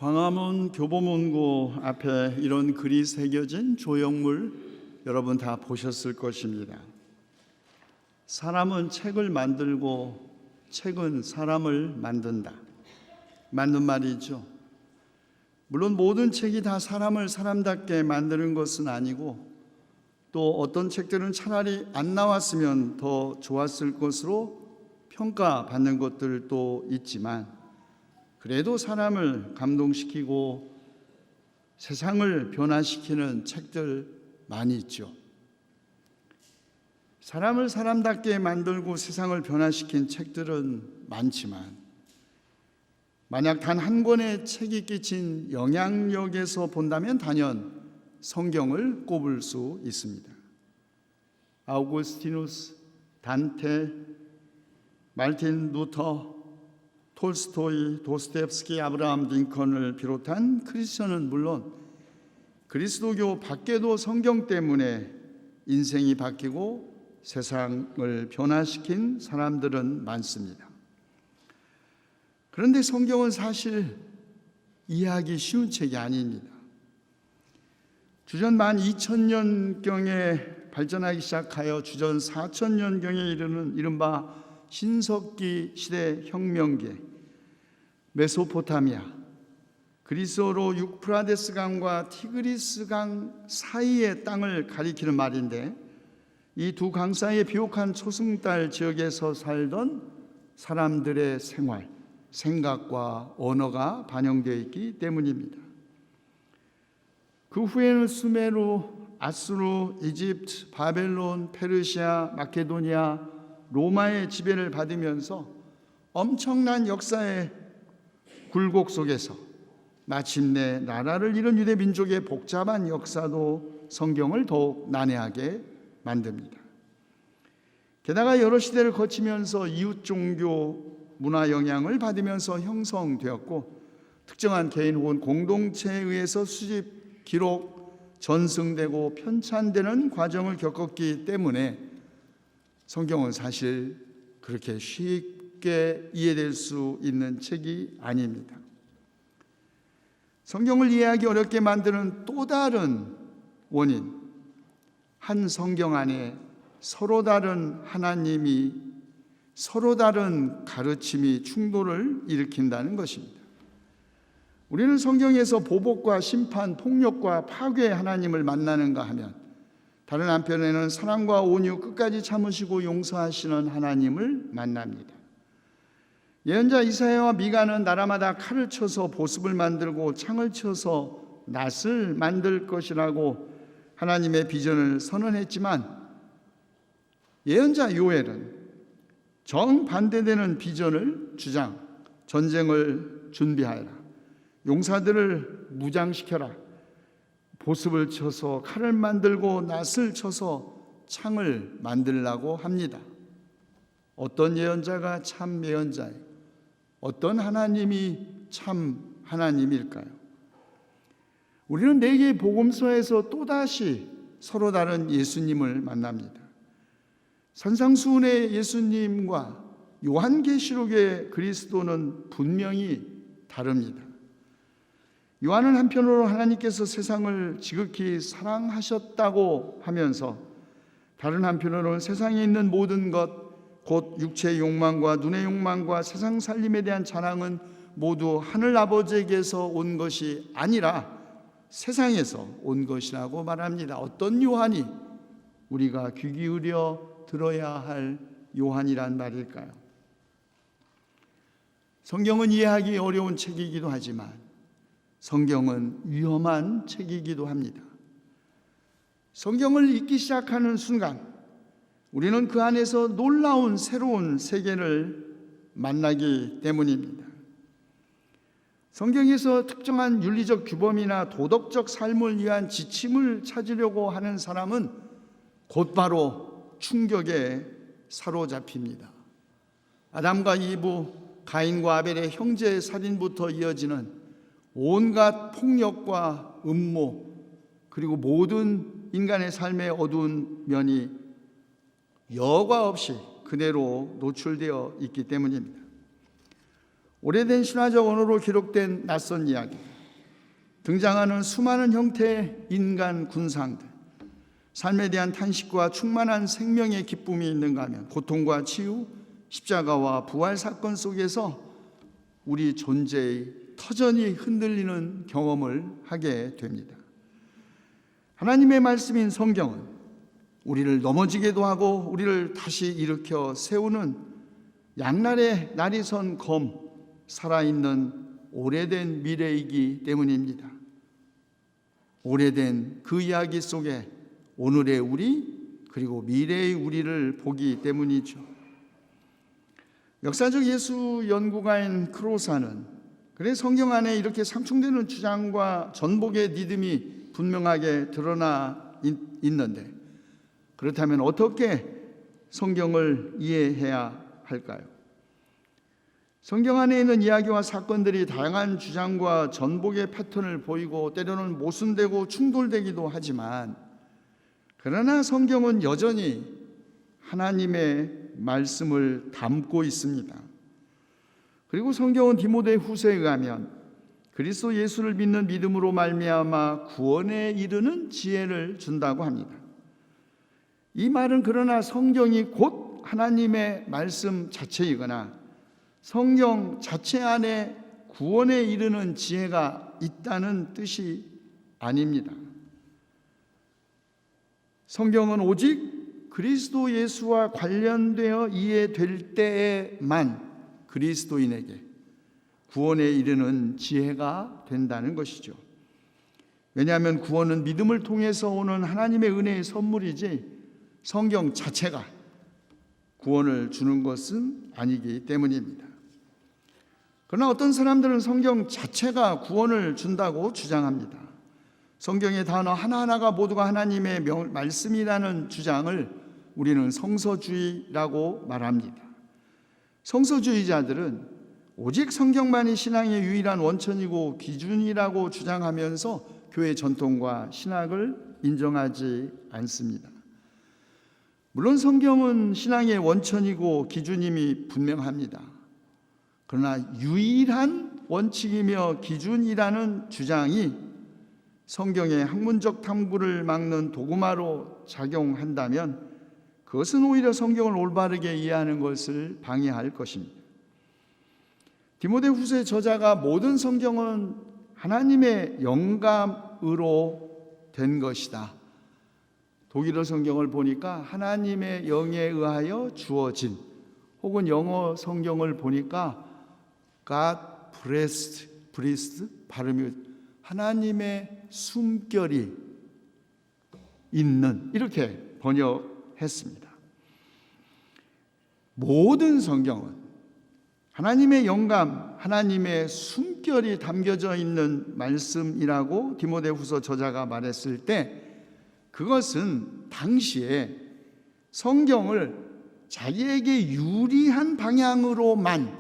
광화문 교보문고 앞에 이런 글이 새겨진 조형물 여러분 다 보셨을 것입니다. 사람은 책을 만들고 책은 사람을 만든다. 맞는 말이죠. 물론 모든 책이 다 사람을 사람답게 만드는 것은 아니고 또 어떤 책들은 차라리 안 나왔으면 더 좋았을 것으로 평가받는 것들도 있지만 그래도 사람을 감동시키고 세상을 변화시키는 책들 많이 있죠. 사람을 사람답게 만들고 세상을 변화시킨 책들은 많지만 만약 단 한 권의 책이 끼친 영향력에서 본다면 단연 성경을 꼽을 수 있습니다. 아우구스티누스, 단테, 말틴 루터, 톨스토이, 도스토옙스키, 아브라함 링컨을 비롯한 크리스천은 물론 그리스도교 밖에도 성경 때문에 인생이 바뀌고 세상을 변화시킨 사람들은 많습니다. 그런데 성경은 사실 이해하기 쉬운 책이 아닙니다. 주전 12,000년경에 발전하기 시작하여 주전 4,000년경에 이르는 이른바 신석기 시대 혁명기, 메소포타미아, 그리스어로 유프라데스 강과 티그리스 강 사이의 땅을 가리키는 말인데 이 두 강 사이의 비옥한 초승달 지역에서 살던 사람들의 생활, 생각과 언어가 반영되어 있기 때문입니다. 그 후에는 수메르, 아수르, 이집트, 바벨론, 페르시아, 마케도니아, 로마의 지배를 받으면서 엄청난 역사의 굴곡 속에서 마침내 나라를 잃은 유대 민족의 복잡한 역사도 성경을 더욱 난해하게 만듭니다. 게다가 여러 시대를 거치면서 이웃 종교 문화 영향을 받으면서 형성되었고 특정한 개인 혹은 공동체에 의해서 수집, 기록, 전승되고 편찬되는 과정을 겪었기 때문에 성경은 사실 그렇게 쉽게 이해될 수 있는 책이 아닙니다. 성경을 이해하기 어렵게 만드는 또 다른 원인, 한 성경 안에 서로 다른 하나님이, 서로 다른 가르침이 충돌을 일으킨다는 것입니다. 우리는 성경에서 보복과 심판, 폭력과 파괴의 하나님을 만나는가 하면 다른 한편에는 사랑과 온유, 끝까지 참으시고 용서하시는 하나님을 만납니다. 예언자 이사야와 미가는 나라마다 칼을 쳐서 보습을 만들고 창을 쳐서 낫을 만들 것이라고 하나님의 비전을 선언했지만 예언자 요엘은 정반대되는 비전을 주장, 전쟁을 준비하여라, 용사들을 무장시켜라, 보습을 쳐서 칼을 만들고 낫을 쳐서 창을 만들라고 합니다. 어떤 예언자가 참 예언자예요? 어떤 하나님이 참 하나님일까요? 우리는 네 개의 복음서에서 또다시 서로 다른 예수님을 만납니다. 산상수훈의 예수님과 요한계시록의 그리스도는 분명히 다릅니다. 요한은 한편으로 하나님께서 세상을 지극히 사랑하셨다고 하면서 다른 한편으로는 세상에 있는 모든 것, 곧 육체의 욕망과 눈의 욕망과 세상 살림에 대한 자랑은 모두 하늘 아버지에게서 온 것이 아니라 세상에서 온 것이라고 말합니다. 어떤 요한이 우리가 귀 기울여 들어야 할 요한이란 말일까요? 성경은 이해하기 어려운 책이기도 하지만 성경은 위험한 책이기도 합니다. 성경을 읽기 시작하는 순간 우리는 그 안에서 놀라운 새로운 세계를 만나기 때문입니다. 성경에서 특정한 윤리적 규범이나 도덕적 삶을 위한 지침을 찾으려고 하는 사람은 곧바로 충격에 사로잡힙니다. 아담과 이브, 가인과 아벨의 형제 살인부터 이어지는 온갖 폭력과 음모, 그리고 모든 인간의 삶의 어두운 면이 여과 없이 그대로 노출되어 있기 때문입니다. 오래된 신화적 언어로 기록된 낯선 이야기, 등장하는 수많은 형태의 인간 군상들, 삶에 대한 탄식과 충만한 생명의 기쁨이 있는가 하면 고통과 치유, 십자가와 부활 사건 속에서 우리 존재의 터전이 흔들리는 경험을 하게 됩니다. 하나님의 말씀인 성경은 우리를 넘어지게도 하고 우리를 다시 일으켜 세우는 양날의 날이 선 검, 살아있는 오래된 미래이기 때문입니다. 오래된 그 이야기 속에 오늘의 우리 그리고 미래의 우리를 보기 때문이죠. 역사적 예수 연구가인 크로사는 그래 성경 안에 이렇게 상충되는 주장과 전복의 리듬이 분명하게 드러나 있는데 그렇다면 어떻게 성경을 이해해야 할까요? 성경 안에 있는 이야기와 사건들이 다양한 주장과 전복의 패턴을 보이고 때로는 모순되고 충돌되기도 하지만 그러나 성경은 여전히 하나님의 말씀을 담고 있습니다. 그리고 성경은 디모데 후서에 의하면 그리스도 예수를 믿는 믿음으로 말미암아 구원에 이르는 지혜를 준다고 합니다. 이 말은 그러나 성경이 곧 하나님의 말씀 자체이거나 성경 자체 안에 구원에 이르는 지혜가 있다는 뜻이 아닙니다. 성경은 오직 그리스도 예수와 관련되어 이해될 때에만 그리스도인에게 구원에 이르는 지혜가 된다는 것이죠. 왜냐하면 구원은 믿음을 통해서 오는 하나님의 은혜의 선물이지 성경 자체가 구원을 주는 것은 아니기 때문입니다. 그러나 어떤 사람들은 성경 자체가 구원을 준다고 주장합니다. 성경의 단어 하나하나가 모두가 하나님의 말씀이라는 주장을 우리는 성서주의라고 말합니다. 성서주의자들은 오직 성경만이 신앙의 유일한 원천이고 기준이라고 주장하면서 교회 전통과 신학을 인정하지 않습니다. 물론 성경은 신앙의 원천이고 기준임이 분명합니다. 그러나 유일한 원칙이며 기준이라는 주장이 성경의 학문적 탐구를 막는 도구마로 작용한다면 그것은 오히려 성경을 올바르게 이해하는 것을 방해할 것입니다. 디모데 후서의 저자가 모든 성경은 하나님의 영감으로 된 것이다. 독일어 성경을 보니까 하나님의 영에 의하여 주어진, 혹은 영어 성경을 보니까 God breathed 발음이 하나님의 숨결이 있는, 이렇게 번역했습니다. 모든 성경은 하나님의 영감, 하나님의 숨결이 담겨져 있는 말씀이라고 디모데후서 저자가 말했을 때 그것은 당시에 성경을 자기에게 유리한 방향으로만,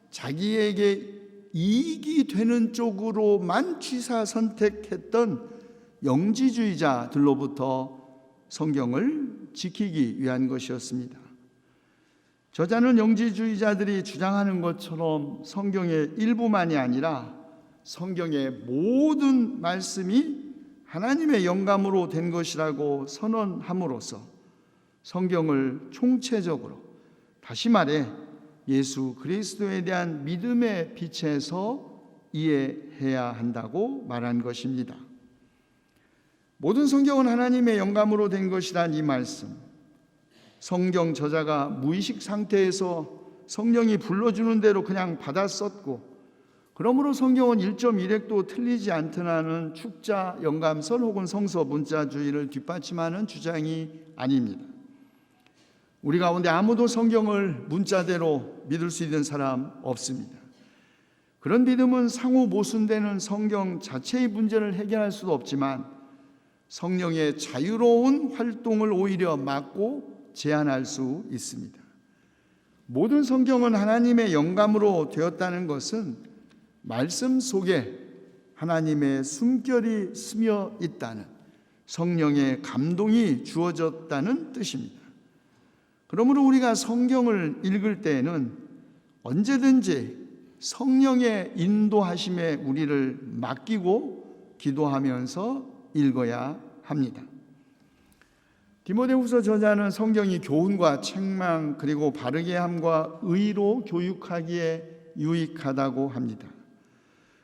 자기에게 이익이 되는 쪽으로만 취사 선택했던 영지주의자들로부터 성경을 지키기 위한 것이었습니다. 저자는 영지주의자들이 주장하는 것처럼 성경의 일부만이 아니라 성경의 모든 말씀이 하나님의 영감으로 된 것이라고 선언함으로써 성경을 총체적으로, 다시 말해 예수 그리스도에 대한 믿음의 빛에서 이해해야 한다고 말한 것입니다. 모든 성경은 하나님의 영감으로 된 것이란 이 말씀, 성경 저자가 무의식 상태에서 성령이 불러주는 대로 그냥 받아 썼고, 그러므로 성경은 1.1획도 틀리지 않더라는 축자 영감설 혹은 성서 문자주의를 뒷받침하는 주장이 아닙니다. 우리 가운데 아무도 성경을 문자대로 믿을 수 있는 사람 없습니다. 그런 믿음은 상호 모순되는 성경 자체의 문제를 해결할 수도 없지만 성령의 자유로운 활동을 오히려 막고 제한할 수 있습니다. 모든 성경은 하나님의 영감으로 되었다는 것은 말씀 속에 하나님의 숨결이 스며 있다는, 성령의 감동이 주어졌다는 뜻입니다. 그러므로 우리가 성경을 읽을 때에는 언제든지 성령의 인도하심에 우리를 맡기고 기도하면서 읽어야 합니다. 디모데후서 저자는 성경이 교훈과 책망 그리고 바르게 함과 의로 교육하기에 유익하다고 합니다.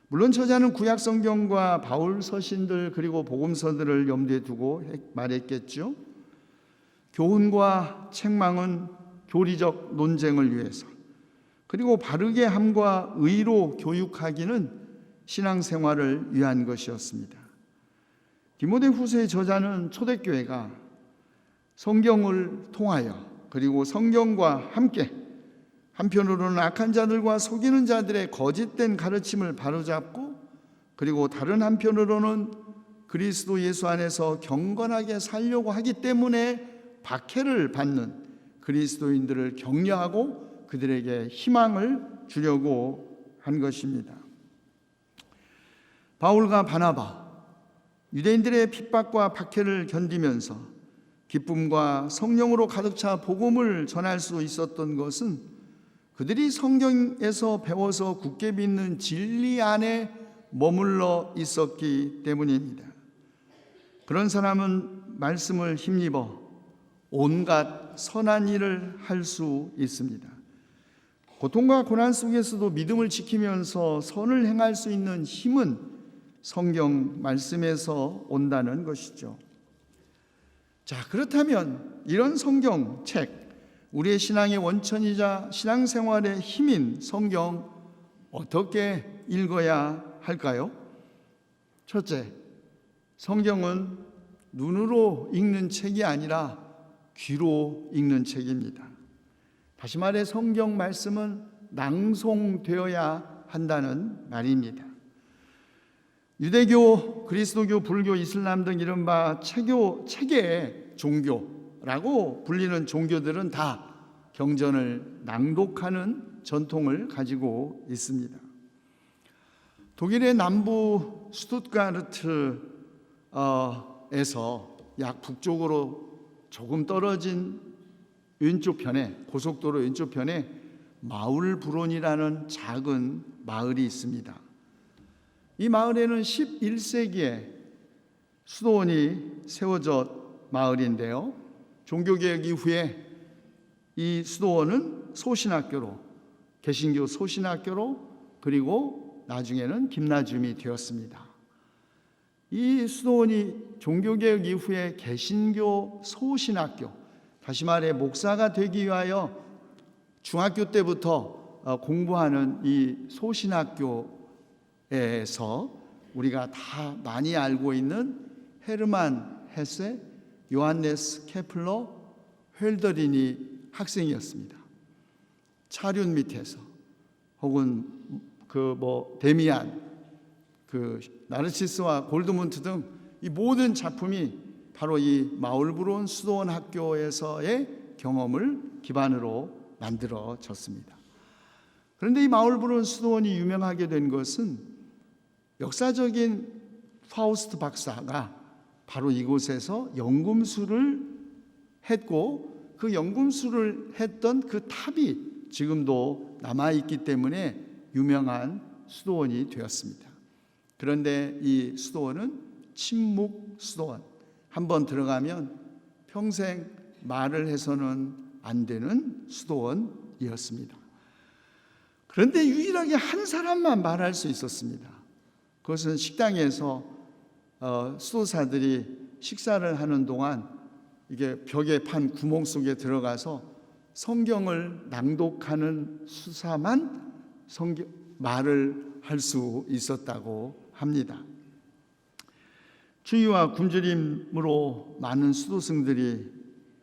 물론 저자는 구약 성경과 바울 서신들 그리고 복음서들을 염두에 두고 말했겠죠. 교훈과 책망은 교리적 논쟁을 위해서, 그리고 바르게 함과 의로 교육하기는 신앙생활을 위한 것이었습니다. 디모데후서의 저자는 초대교회가 성경을 통하여 그리고 성경과 함께 한편으로는 악한 자들과 속이는 자들의 거짓된 가르침을 바로잡고, 그리고 다른 한편으로는 그리스도 예수 안에서 경건하게 살려고 하기 때문에 박해를 받는 그리스도인들을 격려하고 그들에게 희망을 주려고 한 것입니다. 바울과 바나바, 유대인들의 핍박과 박해를 견디면서 기쁨과 성령으로 가득 차 복음을 전할 수 있었던 것은 그들이 성경에서 배워서 굳게 믿는 진리 안에 머물러 있었기 때문입니다. 그런 사람은 말씀을 힘입어 온갖 선한 일을 할 수 있습니다. 고통과 고난 속에서도 믿음을 지키면서 선을 행할 수 있는 힘은 성경 말씀에서 온다는 것이죠. 자, 그렇다면 이런 성경책, 우리의 신앙의 원천이자 신앙생활의 힘인 성경, 어떻게 읽어야 할까요? 첫째, 성경은 눈으로 읽는 책이 아니라 귀로 읽는 책입니다. 다시 말해 성경 말씀은 낭송되어야 한다는 말입니다. 유대교, 그리스도교, 불교, 이슬람 등 이른바 체계 종교라고 불리는 종교들은 다 경전을 낭독하는 전통을 가지고 있습니다. 독일의 남부 슈투트가르트에서 약 북쪽으로 조금 떨어진 왼쪽 편에, 고속도로 왼쪽 편에 마울브론이라는 작은 마을이 있습니다. 이 마을에는 11세기에 수도원이 세워져 마을인데요, 종교개혁 이후에 이 수도원은 소신학교로, 개신교 소신학교로, 그리고 나중에는 김나지움이 되었습니다. 이 수도원이 종교개혁 이후에 개신교 소신학교, 다시 말해 목사가 되기 위하여 중학교 때부터 공부하는 이 소신학교 에서 우리가 다 많이 알고 있는 헤르만 헤세, 요한네스 케플러, 헬더린이 학생이었습니다. 차륜 밑에서, 혹은 데미안, 나르시스와 골드문트 등 이 모든 작품이 바로 이 마울브론 수도원 학교에서의 경험을 기반으로 만들어졌습니다. 그런데 이 마울브론 수도원이 유명하게 된 것은 역사적인 파우스트 박사가 바로 이곳에서 연금술을 했고, 그 연금술을 했던 그 탑이 지금도 남아있기 때문에 유명한 수도원이 되었습니다. 그런데 이 수도원은 침묵 수도원, 한번 들어가면 평생 말을 해서는 안 되는 수도원이었습니다. 그런데 유일하게 한 사람만 말할 수 있었습니다. 그것은 식당에서 수도사들이 식사를 하는 동안 이게 벽에 판 구멍 속에 들어가서 성경을 낭독하는 수사만 말을 할 수 있었다고 합니다. 추위와 굶주림으로 많은 수도승들이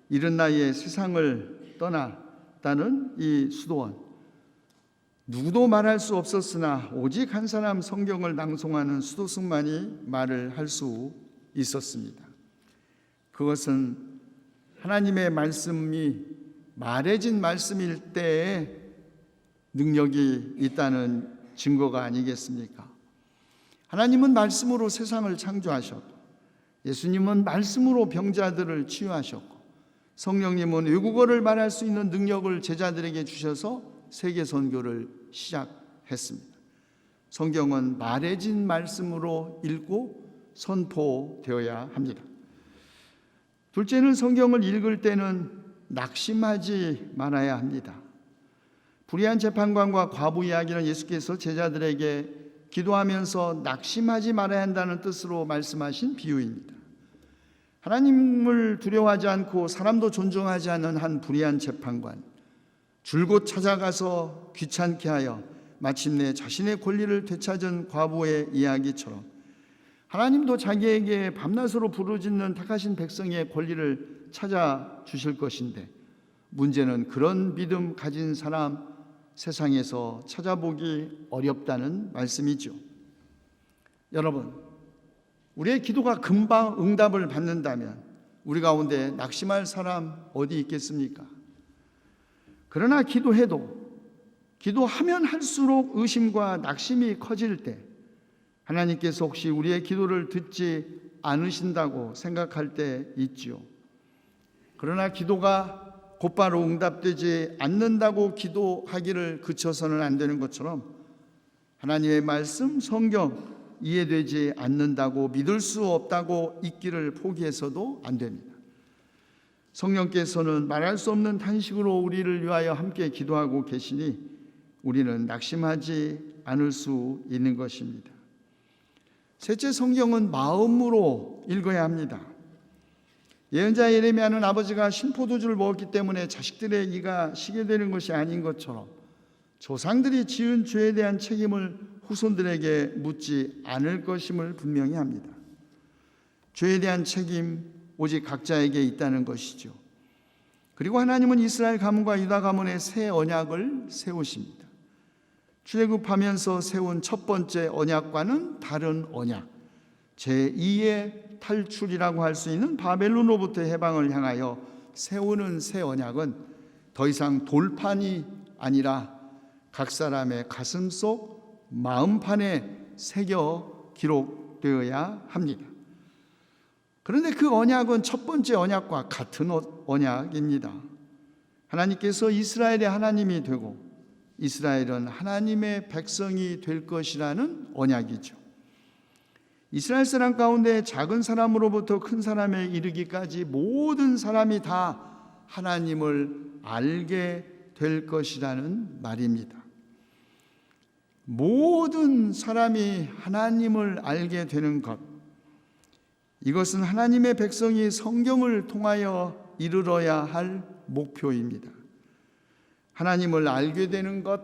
이른 나이에 세상을 떠났다는 이 수도원, 누구도 말할 수 없었으나 오직 한 사람 성경을 낭송하는 수도승만이 말을 할 수 있었습니다. 그것은 하나님의 말씀이 말해진 말씀일 때에 능력이 있다는 증거가 아니겠습니까? 하나님은 말씀으로 세상을 창조하셨고, 예수님은 말씀으로 병자들을 치유하셨고, 성령님은 외국어를 말할 수 있는 능력을 제자들에게 주셔서 세계 선교를 시작했습니다. 성경은 말해진 말씀으로 읽고 선포되어야 합니다. 둘째는 성경을 읽을 때는 낙심하지 말아야 합니다. 불의한 재판관과 과부 이야기는 예수께서 제자들에게 기도하면서 낙심하지 말아야 한다는 뜻으로 말씀하신 비유입니다. 하나님을 두려워하지 않고 사람도 존중하지 않는 한 불의한 재판관, 줄곧 찾아가서 귀찮게 하여 마침내 자신의 권리를 되찾은 과부의 이야기처럼 하나님도 자기에게 밤낮으로 부르짖는 택하신 백성의 권리를 찾아주실 것인데, 문제는 그런 믿음 가진 사람 세상에서 찾아보기 어렵다는 말씀이죠. 여러분, 우리의 기도가 금방 응답을 받는다면 우리 가운데 낙심할 사람 어디 있겠습니까? 그러나 기도하면 할수록 의심과 낙심이 커질 때 하나님께서 혹시 우리의 기도를 듣지 않으신다고 생각할 때 있지요. 그러나 기도가 곧바로 응답되지 않는다고 기도하기를 그쳐서는 안 되는 것처럼 하나님의 말씀, 성경 이해되지 않는다고 믿을 수 없다고 있기를 포기해서도 안 됩니다. 성령께서는 말할 수 없는 탄식으로 우리를 위하여 함께 기도하고 계시니 우리는 낙심하지 않을 수 있는 것입니다. 셋째, 성경은 마음으로 읽어야 합니다. 예언자 예레미야는 아버지가 신포도주를 먹었기 때문에 자식들의 이가 시게 되는 것이 아닌 것처럼 조상들이 지은 죄에 대한 책임을 후손들에게 묻지 않을 것임을 분명히 합니다. 죄에 대한 책임 오직 각자에게 있다는 것이죠. 그리고 하나님은 이스라엘 가문과 유다 가문의 새 언약을 세우십니다. 출애굽하면서 세운 첫 번째 언약과는 다른 언약, 제2의 탈출이라고 할 수 있는 바벨론으로부터의 해방을 향하여 세우는 새 언약은 더 이상 돌판이 아니라 각 사람의 가슴속 마음판에 새겨 기록되어야 합니다. 그런데 그 언약은 첫 번째 언약과 같은 언약입니다. 하나님께서 이스라엘의 하나님이 되고 이스라엘은 하나님의 백성이 될 것이라는 언약이죠. 이스라엘 사람 가운데 작은 사람으로부터 큰 사람에 이르기까지 모든 사람이 다 하나님을 알게 될 것이라는 말입니다. 모든 사람이 하나님을 알게 되는 것, 이것은 하나님의 백성이 성경을 통하여 이르러야 할 목표입니다. 하나님을 알게 되는 것,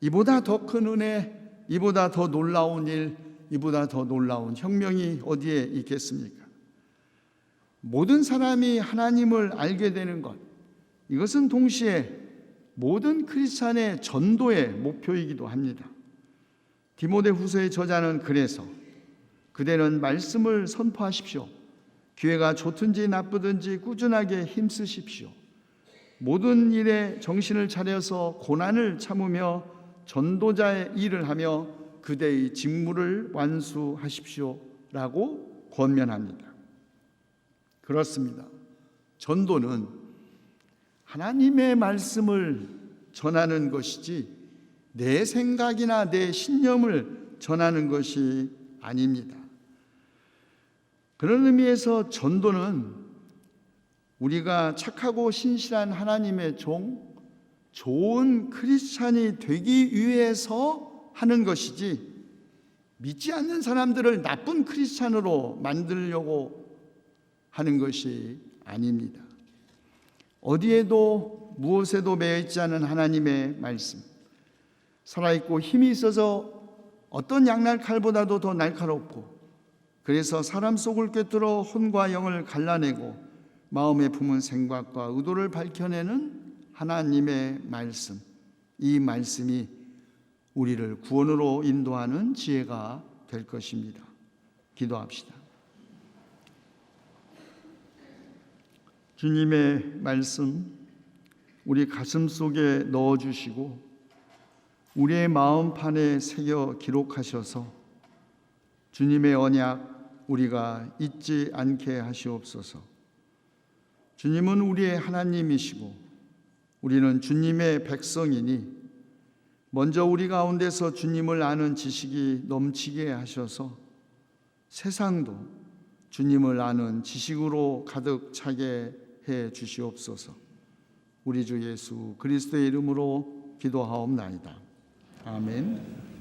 이보다 더 큰 은혜, 이보다 더 놀라운 일, 이보다 더 놀라운 혁명이 어디에 있겠습니까? 모든 사람이 하나님을 알게 되는 것, 이것은 동시에 모든 크리스찬의 전도의 목표이기도 합니다. 디모데후서의 저자는 그래서 그대는 말씀을 선포하십시오. 기회가 좋든지 나쁘든지 꾸준하게 힘쓰십시오. 모든 일에 정신을 차려서 고난을 참으며 전도자의 일을 하며 그대의 직무를 완수하십시오 라고 권면합니다. 그렇습니다. 전도는 하나님의 말씀을 전하는 것이지 내 생각이나 내 신념을 전하는 것이 아닙니다. 그런 의미에서 전도는 우리가 착하고 신실한 하나님의 좋은 크리스찬이 되기 위해서 하는 것이지 믿지 않는 사람들을 나쁜 크리스찬으로 만들려고 하는 것이 아닙니다. 어디에도 무엇에도 매여 있지 않은 하나님의 말씀, 살아있고 힘이 있어서 어떤 양날 칼보다도 더 날카롭고 그래서 사람 속을 꿰뚫어 혼과 영을 갈라내고 마음에 품은 생각과 의도를 밝혀내는 하나님의 말씀, 이 말씀이 우리를 구원으로 인도하는 지혜가 될 것입니다. 기도합시다. 주님의 말씀 우리 가슴 속에 넣어주시고 우리의 마음판에 새겨 기록하셔서 주님의 언약 우리가 잊지 않게 하시옵소서. 주님은 우리의 하나님이시고 우리는 주님의 백성이니 먼저 우리 가운데서 주님을 아는 지식이 넘치게 하셔서 세상도 주님을 아는 지식으로 가득 차게 해 주시옵소서. 우리 주 예수 그리스도의 이름으로 기도하옵나이다. 아멘.